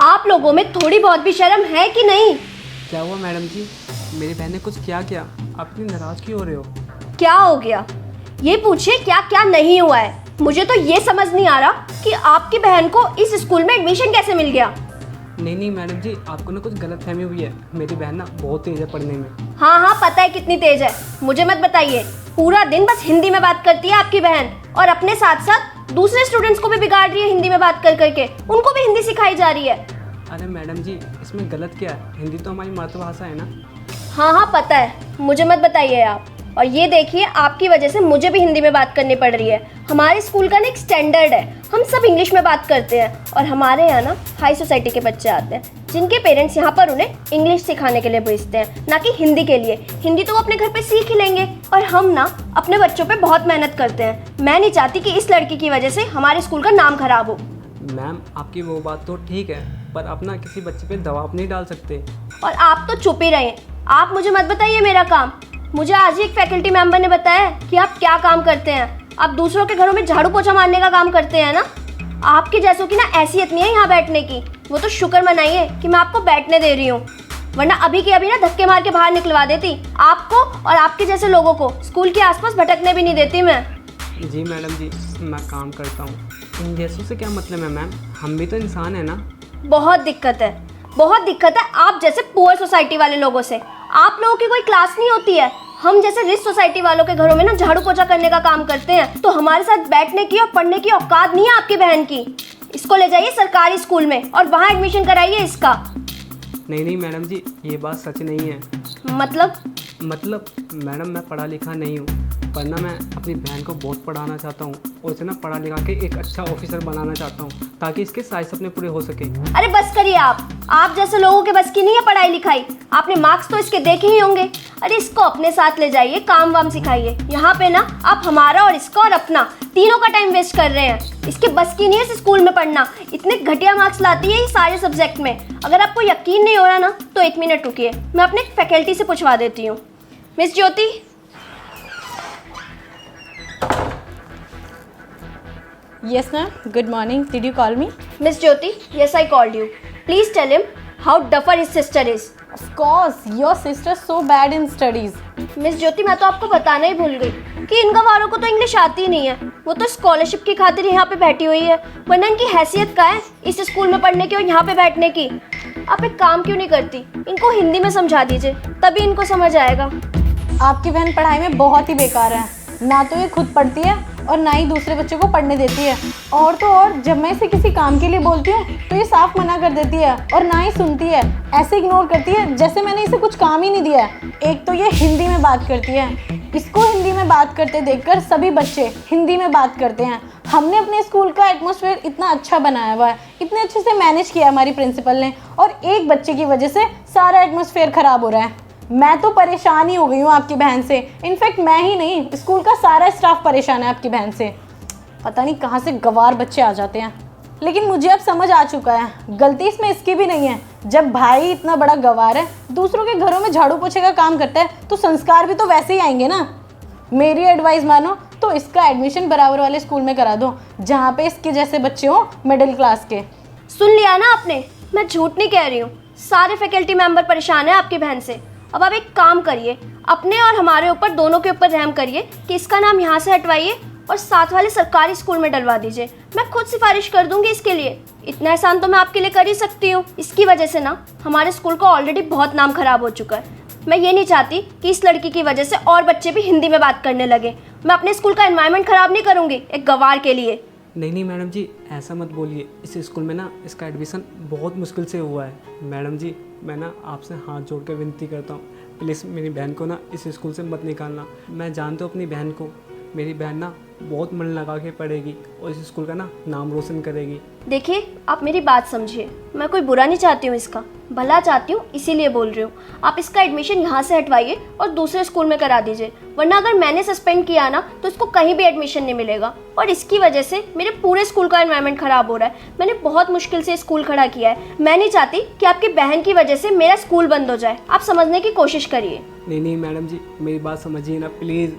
आप लोगों में थोड़ी बहुत भी शर्म है कि नहीं? क्या हुआ मैडम जी? मेरी बहन ने कुछ क्या आप इतनी नाराज क्यों हो रहे हो? क्या हो गया ये पूछिए, क्या क्या नहीं हुआ है। मुझे तो ये समझ नहीं आ रहा कि आपकी बहन को इस स्कूल में एडमिशन कैसे मिल गया। नहीं मैडम जी, आपको ना कुछ गलतफहमी हुई है। मेरी बहन ना बहुत तेज है पढ़ने में। हाँ पता है कितनी तेज है, मुझे मत बताइए। पूरा दिन बस हिंदी में बात करती है आपकी बहन, और अपने साथ साथ दूसरे स्टूडेंट्स को भी बिगाड़ रही है हिंदी में बात कर करके। उनको भी हिंदी सिखाई जा रही है। अरे मैडम जी, इसमें गलत क्या है? हिंदी तो हमारी मातृभाषा है ना। हाँ पता है, मुझे मत बताइए आप। और ये देखिए, आपकी वजह से मुझे भी हिंदी में बात करनी पड़ रही है। हमारे स्कूल का ना एक स्टैंडर्ड है, हम सब इंग्लिश में बात करते हैं। और हमारे यहाँ ना हाई सोसाइटी के बच्चे आते हैं जिनके पेरेंट्स यहाँ पर उन्हें इंग्लिश सिखाने के लिए भेजते हैं, ना कि हिंदी के लिए। हिंदी तो वो अपने घर पे सीख ही लेंगे, और हम ना अपने बच्चों पे बहुत मेहनत करते हैं। मैं नहीं चाहती कि इस लड़की की वजह से हमारे स्कूल का नाम खराब हो। मैम, आपकी वो बात तो ठीक है, पर अपना किसी बच्चे पे दबाव नहीं डाल सकते। और आप तो चुप ही रहे। आप मुझे मत बताइए मेरा काम। मुझे आज ही एक फैकल्टी मेंबर ने बताया कि आप क्या काम करते हैं। आप दूसरों के घरों में झाड़ू पोछा मारने का काम करते हैं ना। आपके जैसों की ना हैसियत नहीं है यहाँ बैठने की। वो तो शुक्र मनाइए कि मैं आपको बैठने दे रही हूँ, वरना अभी के अभी ना धक्के मार के बाहर निकलवा देती आपको और आपके जैसे लोगों को। स्कूल के आसपास भटकने भी नहीं देती मैं। जी मैडम जी, मैं काम करता हूँ। इन जैसों से क्या मतलब है मैम? हम भी तो इंसान है ना। बहुत दिक्कत है, बहुत दिक्कत है आप जैसे पुअर सोसाइटी वाले लोगों से। आप लोगों की कोई क्लास नहीं होती है। हम जैसे रिच सोसाइटी वालों के घरों में ना झाड़ू पोछा करने का काम करते हैं, तो हमारे साथ बैठने की और पढ़ने की औकात नहीं है आपकी बहन की। इसको ले जाइए सरकारी स्कूल में और वहाँ एडमिशन कराइए इसका। नहीं मैडम जी, ये बात सच नहीं है। मतलब मैडम, मैं पढ़ा लिखा नहीं हूँ, पर ना मैं अपनी बहन को बहुत पढ़ाना चाहता हूँ और इसे ना पढ़ा लिखा के एक अच्छा ऑफिसर बनाना चाहता हूँ, ताकि इसके सारे सपने पूरे हो सके। अरे बस करिए आप जैसे लोगों के बस की नहीं है पढ़ाई लिखाई। आपने मार्क्स तो इसके देखे ही होंगे। अरे इसको अपने साथ ले जाइए, काम वाम सिखाइए। यहाँ पे ना आप हमारा और इसका और अपना तीनों का टाइम वेस्ट कर रहे हैं। इसके बस की नहीं है इस स्कूल में पढ़ना। इतने घटिया मार्क्स लाती है ये सारे सब्जेक्ट में। अगर आपको यकीन नहीं हो रहा ना, तो 1 मिनट रुकिए, मैं अपने फैकल्टी से पूछवा देती हूँ। Miss Jyoti. Yes, ma'am. Good morning. Did you call me? Miss Jyoti, yes, I called you. Please tell him how duffer his sister is. Of course. Your sister's so bad in studies. Miss Jyoti, मैं तो आपको बताना ही भूल गई कि इन गवारों को तो English आती ही नहीं है। वो तो स्कॉलरशिप की खातिर यहाँ पे बैठी हुई है, वरना इनकी हैसियत क्या है इस स्कूल में पढ़ने की और यहाँ पे बैठने की। आप एक काम क्यों नहीं करती, इनको हिंदी में समझा दीजिए, तभी इनको समझ आएगा। आपकी बहन पढ़ाई में बहुत ही बेकार है। ना तो ये खुद पढ़ती है और ना ही दूसरे बच्चों को पढ़ने देती है। और तो और, जब मैं इसे किसी काम के लिए बोलती हूँ तो ये साफ मना कर देती है और ना ही सुनती है। ऐसे इग्नोर करती है जैसे मैंने इसे कुछ काम ही नहीं दिया है। एक तो ये हिंदी में बात करती है, इसको हिंदी में बात करते देखकर सभी बच्चे हिंदी में बात करते हैं। हमने अपने स्कूल का एटमॉस्फेयर इतना अच्छा बनाया हुआ है, इतने अच्छे से मैनेज किया हमारी प्रिंसिपल ने, और एक बच्चे की वजह से सारा एटमॉस्फेयर ख़राब हो रहा है। मैं तो परेशान ही हो गई हूँ आपकी बहन से। इनफैक्ट मैं ही नहीं, स्कूल का सारा स्टाफ परेशान है आपकी बहन से। पता नहीं कहाँ से गवार बच्चे आ जाते हैं। लेकिन मुझे अब समझ आ चुका है, गलती इसमें इसकी भी नहीं है। जब भाई इतना बड़ा गवार है, दूसरों के घरों में झाड़ू पोछे का काम करता है, तो संस्कार भी तो वैसे ही आएंगे ना। मेरी एडवाइस मानो तो इसका एडमिशन बराबर वाले स्कूल में करा दो, जहाँ पे इसके जैसे बच्चे हों, मिडिल क्लास के। सुन लिया ना आपने, मैं झूठ नहीं कह रही हूँ। सारे फैकल्टी मेंबर परेशान है आपकी बहन से। अब आप एक काम करिए, अपने और हमारे ऊपर, दोनों के ऊपर रहम करिए कि इसका नाम यहाँ से हटवाइए और साथ वाले सरकारी स्कूल में डलवा दीजिए। मैं खुद सिफारिश कर दूंगी इसके लिए। इतना एहसान तो मैं आपके लिए कर ही सकती हूँ। इसकी वजह से ना हमारे स्कूल का ऑलरेडी बहुत नाम खराब हो चुका है। मैं ये नहीं चाहती कि इस लड़की की वजह से और बच्चे भी हिंदी में बात करने लगे। मैं अपने स्कूल का एनवायरनमेंट खराब नहीं करूँगी एक गवार के लिए। नहीं मैडम जी, ऐसा मत बोलिए। इस स्कूल में ना इसका एडमिशन बहुत मुश्किल से हुआ है। मैडम जी, मैं ना आपसे हाथ जोड़ कर विनती करता हूँ, प्लीज़ मेरी बहन को ना इस स्कूल से मत निकालना। मैं जानता हूँ अपनी बहन को, मेरी बहन ना बहुत मन लगा के पढ़ेगी और इस स्कूल का ना नाम रोशन करेगी। देखिए, आप मेरी बात समझिए, मैं कोई बुरा नहीं चाहती हूँ, इसका भला चाहती हूँ, इसीलिए बोल रही हूँ। आप इसका एडमिशन यहाँ से हटवाइए और दूसरे स्कूल में करा दीजिए, वरना अगर मैंने सस्पेंड किया ना तो इसको कहीं भी एडमिशन नहीं मिलेगा। और इसकी वजह से मेरे पूरे स्कूल का एनवायरनमेंट खराब हो रहा है। मैंने बहुत मुश्किल से स्कूल खड़ा किया है। मैं नहीं चाहती कि आपकी बहन की वजह से मेरा स्कूल बंद हो जाए। आप समझने की कोशिश करिए। नहीं मैडम जी, मेरी बात समझिए ना प्लीज़।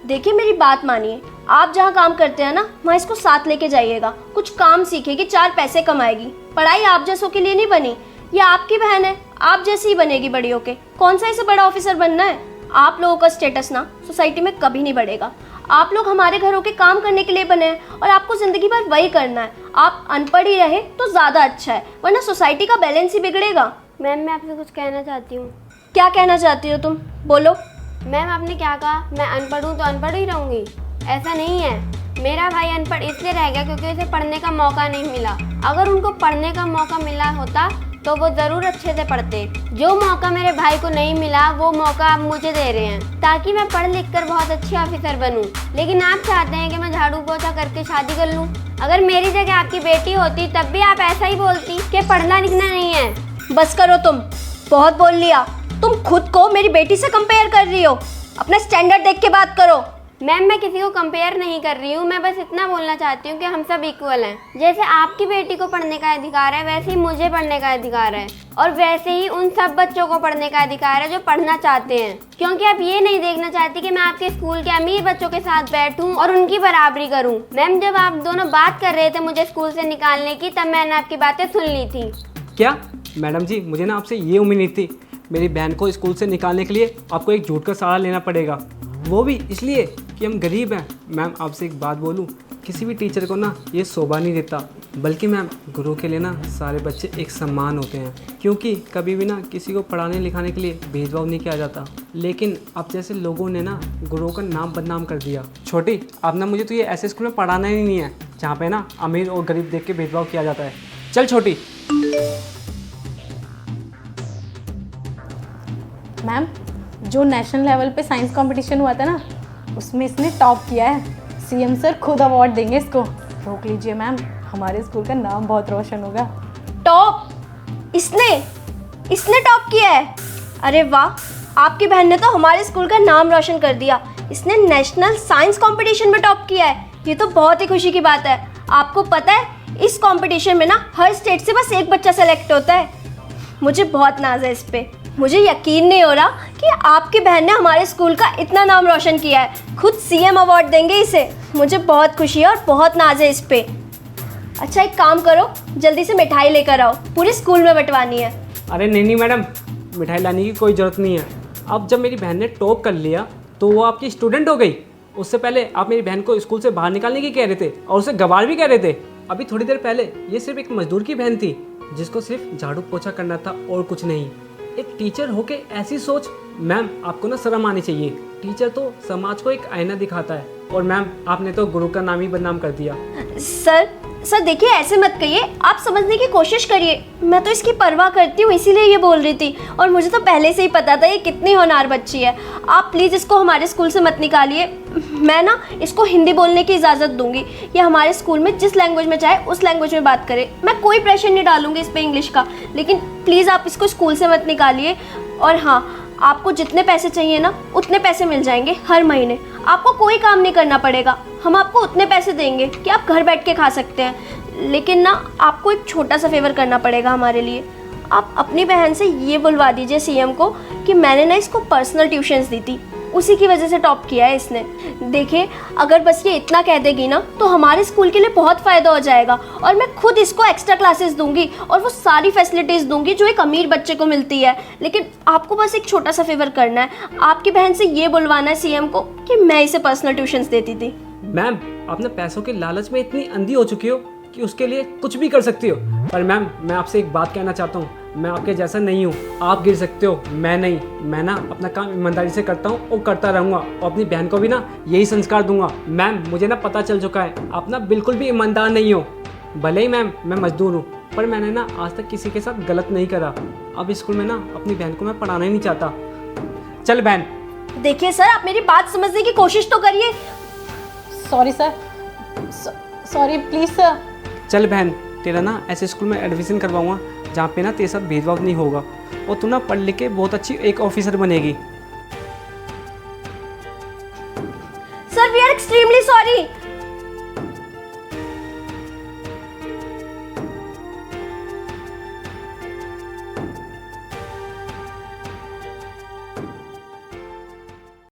देखिए मेरी बात मानिए, आप जहाँ काम करते हैं ना वहाँ इसको साथ लेके जाइएगा, कुछ काम सीखेगी, 4 पैसे कमाएगी। पढ़ाई आप जैसों के लिए नहीं बनी, ये आपकी बहन है, आप जैसी ही बनेगी बड़ी होके। कौन सा इसे बड़ा ऑफिसर बनना है? आप लोगों का स्टेटस ना सोसाइटी में कभी नहीं बढ़ेगा। आप लोग हमारे घरों के काम करने के लिए बने हैं और आपको जिंदगी भर वही करना है। आप अनपढ़ ही रहे तो ज़्यादा अच्छा है, वरना सोसाइटी का बैलेंस ही बिगड़ेगा। मैम मैं आपसे कुछ कहना चाहती हूँ। क्या कहना चाहती हो तुम? बोलो। मैम आपने क्या कहा, मैं अनपढ़ हूँ तो अनपढ़ ही रहूँगी? ऐसा नहीं है। मेरा भाई अनपढ़ इसलिए रह गया क्योंकि उसे पढ़ने का मौका नहीं मिला। अगर उनको पढ़ने का मौका मिला होता तो वो ज़रूर अच्छे से पढ़ते। जो मौका मेरे भाई को नहीं मिला वो मौका आप मुझे दे रहे हैं ताकि मैं पढ़ लिख कर बहुत अच्छी ऑफिसर बनूं। लेकिन आप चाहते हैं कि मैं झाड़ू पोछा करके शादी कर लूं। अगर मेरी जगह आपकी बेटी होती तब भी आप ऐसा ही बोलती कि पढ़ना लिखना नहीं है। बस करो तुम, बहुत बोल लिया। तुम खुद को मेरी बेटी से कंपेयर कर रही हो, अपना स्टैंडर्ड देख के बात करो। मैम मैं किसी को कंपेयर नहीं कर रही हूँ, मैं बस इतना बोलना चाहती हूँ कि हम सब इक्वल हैं। जैसे आपकी बेटी को पढ़ने का अधिकार है वैसे ही मुझे पढ़ने का अधिकार है, और वैसे ही उन सब बच्चों को पढ़ने का अधिकार है जो पढ़ना चाहते हैं। क्योंकि आप ये नहीं देखना चाहती कि मैं आपके स्कूल के अमीर बच्चों के साथ बैठूं और उनकी बराबरी करूं। मैम जब आप दोनों बात कर रहे थे मुझे स्कूल से निकालने की, तब मैंने आपकी बातें सुन ली थी। क्या मैडम जी, मुझे ना आपसे ये उम्मीद नहीं थी। मेरी बहन को स्कूल से निकालने के लिए आपको एक झूठ का सहारा लेना पड़ेगा, वो भी इसलिए कि हम गरीब हैं। मैम आपसे एक बात बोलूं, किसी भी टीचर को ना ये शोभा नहीं देता, बल्कि मैम गुरु के लिए ना सारे बच्चे एक समान होते हैं। क्योंकि कभी भी ना किसी को पढ़ाने लिखाने के लिए भेदभाव नहीं किया जाता। लेकिन आप जैसे लोगों ने ना गुरुओं का नाम बदनाम कर दिया। छोटी, आप ना मुझे तो ये ऐसे स्कूल में पढ़ाना ही नहीं है जहाँ पे ना अमीर और गरीब देख के भेदभाव किया जाता है। चल छोटी। मैम जो नेशनल लेवल पे साइंस कंपटीशन हुआ था ना, उसमें इसने टॉप किया है। सीएम सर खुद अवार्ड देंगे इसको। रोक लीजिए मैम, हमारे स्कूल का नाम बहुत रोशन होगा। टॉप? इसने टॉप किया है? अरे वाह, आपकी बहन ने तो हमारे स्कूल का नाम रोशन कर दिया। इसने नेशनल साइंस कंपटीशन में टॉप किया है, ये तो बहुत ही खुशी की बात है। आपको पता है इस कंपटीशन में ना हर स्टेट से बस एक बच्चा सेलेक्ट होता है। मुझे बहुत नाज है इस पे। मुझे यकीन नहीं हो रहा कि आपकी बहन ने हमारे स्कूल का इतना नाम रोशन किया है। खुद सीएम अवार्ड देंगे इसे। मुझे बहुत खुशी है और बहुत नाज है इस पे। अच्छा एक काम करो, जल्दी से मिठाई लेकर आओ, पूरे स्कूल में बंटवानी है। अरे नहीं मैडम, मिठाई लाने की कोई ज़रूरत नहीं है। अब जब मेरी बहन ने टॉप कर लिया तो वो आपकी स्टूडेंट हो गई। उससे पहले आप मेरी बहन को स्कूल से बाहर निकालने की कह रहे थे और उसे गवार भी कह रहे थे। अभी थोड़ी देर पहले ये सिर्फ एक मजदूर की बहन थी जिसको सिर्फ झाड़ू पोछा करना था और कुछ नहीं। एक टीचर होके ऐसी सोच, मैम आपको ना शर्म आनी चाहिए। टीचर तो समाज को एक आईना दिखाता है और मैम आपने तो गुरु का नाम ही बदनाम कर दिया। सर देखिए ऐसे मत कहिए, आप समझने की कोशिश करिए। मैं तो इसकी परवाह करती हूँ इसीलिए ये बोल रही थी, और मुझे तो पहले से ही पता था ये कितनी होनहार बच्ची है। आप प्लीज़ इसको हमारे स्कूल से मत निकालिए। मैं ना इसको हिंदी बोलने की इजाज़त दूंगी। ये हमारे स्कूल में जिस लैंग्वेज में चाहे उस लैंग्वेज में बात करे। मैं कोई प्रेशर नहीं डालूंगी इस पर इंग्लिश का, लेकिन प्लीज़ आप इसको स्कूल से मत निकालिए। और हाँ, आपको जितने पैसे चाहिए ना उतने पैसे मिल जाएंगे हर महीने। आपको कोई काम नहीं करना पड़ेगा, हम आपको उतने पैसे देंगे कि आप घर बैठ के खा सकते हैं। लेकिन ना आपको एक छोटा सा फेवर करना पड़ेगा हमारे लिए। आप अपनी बहन से ये बुलवा दीजिए सीएम को कि मैंने ना इसको पर्सनल ट्यूशन्स दी थी, उसी की वजह से टॉप किया है इसने। देखिए अगर बस ये इतना कह देगी ना तो हमारे स्कूल के लिए बहुत फ़ायदा हो जाएगा, और मैं खुद इसको एक्स्ट्रा क्लासेस दूंगी और वो सारी फैसिलिटीज़ दूंगी जो एक अमीर बच्चे को मिलती है। लेकिन आपको बस एक छोटा सा फेवर करना है, आपकी बहन से ये बुलवाना है सीएम को कि मैं इसे पर्सनल ट्यूशन्स देती थी। मैम आप ना पैसों के लालच में इतनी अंधी हो चुकी हो कि उसके लिए कुछ भी कर सकती हो। पर मैम मैं आपसे एक बात कहना चाहता हूँ, मैं आपके जैसा नहीं हूँ। आप गिर सकते हो, मैं नहीं। मैं ना अपना काम ईमानदारी से करता हूँ और करता रहूँगा, और अपनी बहन को भी ना यही संस्कार दूंगा। मैम मुझे ना पता चल चुका है आप ना बिल्कुल भी ईमानदार नहीं हो। भले ही मैम मैं मजदूर हूँ, पर मैंने ना आज तक किसी के साथ गलत नहीं करा। अब स्कूल में ना अपनी बहन को मैं पढ़ाना ही नहीं चाहता। चल बहन। देखिए सर, आप मेरी बात समझने की कोशिश तो करिए। Sorry sir, sorry please sir. चल बहन, तेरा ना ऐसे स्कूल में एडमिशन करवाऊंगा जहाँ पे ना तेरे साथ भेदभाव नहीं होगा, और तू ना पढ़ लिख के बहुत अच्छी एक ऑफिसर बनेगी। Sir we are extremely sorry.